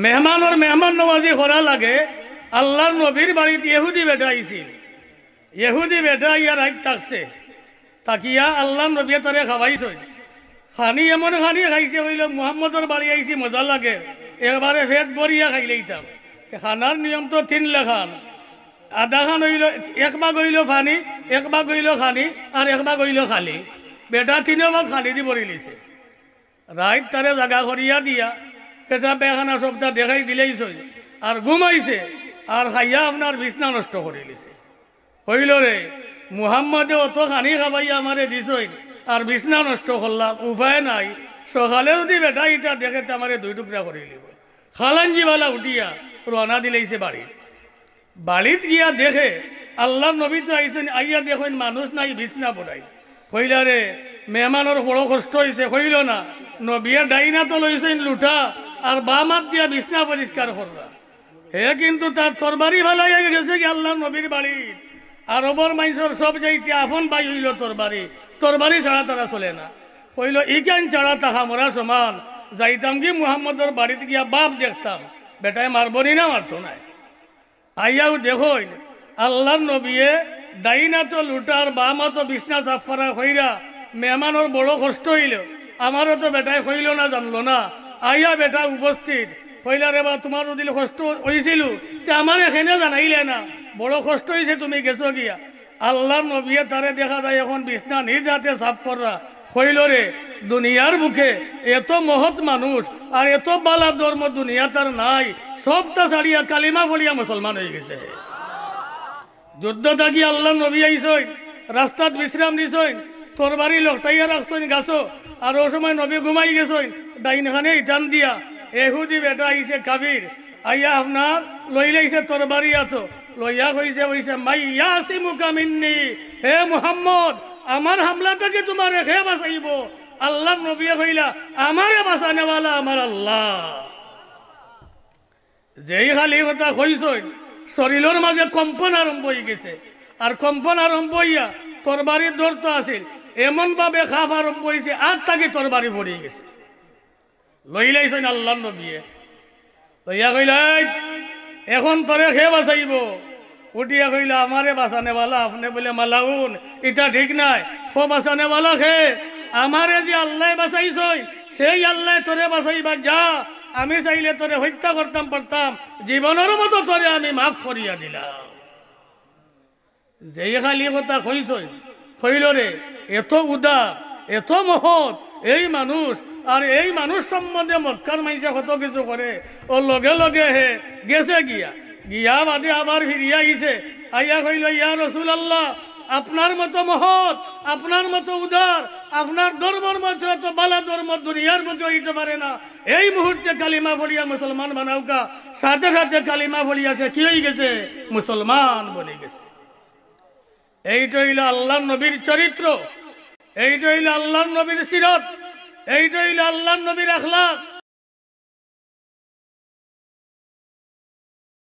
মেহমানের মেহমান নওয়াজি করা লাগে। আল্লাহর নবীর বাড়িতে ইহুদি বেটা আইছিল। ইহুদি বেটা ইয়ার রাইত থাকছে, তাকিয়া আল্লাহর নবী তারে খাওয়াইছে। খানি এমন খানি খাইছে হইল মুহাম্মদর বাড়ি আইছি মজা লাগে, এবারে ফেট বরিয়া খাইলেইতাম। খানার নিয়ম তো 3 লেখান, আধা খান হইল, 1 ভাগ হইল ফানি, 1 ভাগ হইল খানি, আর 1 ভাগ হইল খালি। বেটা 3 ভাগ খালি দি বরি লিছে। রাইত তারে জাগা করিয়া দিয়া পেশা পেখানা সবটা দেখাই দিলেইছে, আর ঘুমাইছে, আর খাইয়া আপনার বিছনা নষ্ট করে লিছে। হইল রে মুহাম্মদে অত খানি খাবাইয়া আমারে দিছই, আর বিছনা নষ্ট করলাম, উপায় নাই। সকালে যদি বেটা ইটা দেখে আমারে 2 টুকরা করে লিব। খালাঞ্জিওয়ালা উঠিয়া রওনা দিলেইছে বাড়ি। বাড়িত গিয়া দেখে আল্লাহ নবী তো আইছেন, আইয়া দেখেন মানুষ নাই, বিছনা পড়াই। কইলা রে মেহমানের বড় কষ্ট হয়েছে। কইল না, নবিয়া ডাইনা তো লইছেন লুটা, আর বাম হাত দিয়া বিছনা পরিষ্কার করলা। হে কিন্তু তার তরবারি ভালাই গেছে কি আল্লাহ নবীর বাড়ি। আরবর মানুষের সব যাইতে আফন বাই হইল তরবারি, তরবারি ছাড়া তারা চলে না। কইল ইকান ছাড়া তাহা মরা সমান। যাইতাম কি মুহাম্মদর বাড়িতে গিয়া বাপ দেখতাম, বেটায় মারবনি না, মারতো নাই। আইয়াও দেখো আল্লাহর নবীয়ে ডাইনা তো লুটার বামা তো বিছনা সাফারা হইরা মেহমানের বড় কষ্ট হইল। আমারও তো বেটায় কইল না, জানলো না। আইয়া বেটা উপস্থিত, কইলা রে বা তোমার যদি কষ্ট হয়েছিল তে আমার এখানে জানাইলে না, বড় কষ্ট হয়েছে তুমি গেছো গিয়া। আল্লাহর নবীয়ে তারে দেখা যায় এখন বিছনা নিজ হাতে সাফ করা। কইল রে দুনিয়ার বুকে এত মহৎ মানুষ আর এত বালা ধর্ম দুনিয়া তার নাই, সবটা ছাড়িয়া কালিমা বলিয়া মুসলমান হয়ে গেছে। যুদ্ধ থাকি আল্লাহ নবী আইসই, রাস্তাত বিশ্রাম নিছই, তরবারি লটাইয়া রাখছেন গাছো, আর ও সময় নবী ঘুমাই গেছেন। ডাইনখানে ইটান দিয়া এহুদি বেটা আইছে কাবির, আইয়া আপনার লইলাইছে তরবারি আতো, লইয়া কইছে হইছে মাইয়া আসিমুকা মিন্নি, হে মুহাম্মদ আমার হামলা থেকে তোমার রেখে বাঁচাইব। আল্লাহ নবী কইলা আমারে বাঁচানেওয়ালা আমার আল্লাহ। যেই খালি কথা কইছেন শরীরের মাঝে কম্পন আরম্ভ হয়ে গেছে, আর কম্পন আরম্ভ হইয়া তরবারির ধরতে আসিল, এমন ভাবে খাপ আরম্ভ হয়েছে, আর তাকে তরবারি পড়ে গেছে। লইলাইছেন আল্লাহ নবী, লইয়া কইলা এখন তোরে খেয়ে বাঁচাইব। উঠিয়া কইলা আমারে বাঁচানেওয়ালা আপনি বলে মালাউন, এটা ঠিক নাই। ও বাঁচানেওয়ালা খে আমারে যে আল্লাহ বাঁচাইছই, সেই আল্লাহ তোরে বাঁচাইবা যা। আমি চাইলে তোরে হত্যা করতাম পারতাম, জীবনের মতো তোরে আমি মাফ করিয়া দিলাম। যেই খালি কথা কইছই, কইল রে এত উদার, এত মহৎ এই মানুষ, আর এই মানুষ সম্বন্ধে মক্কার মাইসা কত কিছু করে। ও লগে লগে হে গেছে গিয়া, গিয়া বাদে আবার ফিরিয়া আইছে। আইয়া কইল ইয়া রাসূলুল্লাহ আপনার মতো মহৎ, আপনার মতো উদার, আপনার ধর্মের মতো এত বালা ধর্ম দুনিয়ার মতো হইতে পারে না। এই মুহূর্তে কালিমা বলিয়া মুসলমান বানাওকা। সাথে সাথে কালিমা বলিয়াছে কি হয়ে গেছে, মুসলমান বলে গেছে। এইটা হইল আল্লাহর নবীর চরিত্র, এইটা হইল আল্লাহর নবীর সিরত, এইটা হইল আল্লাহর নবীর আখলাক।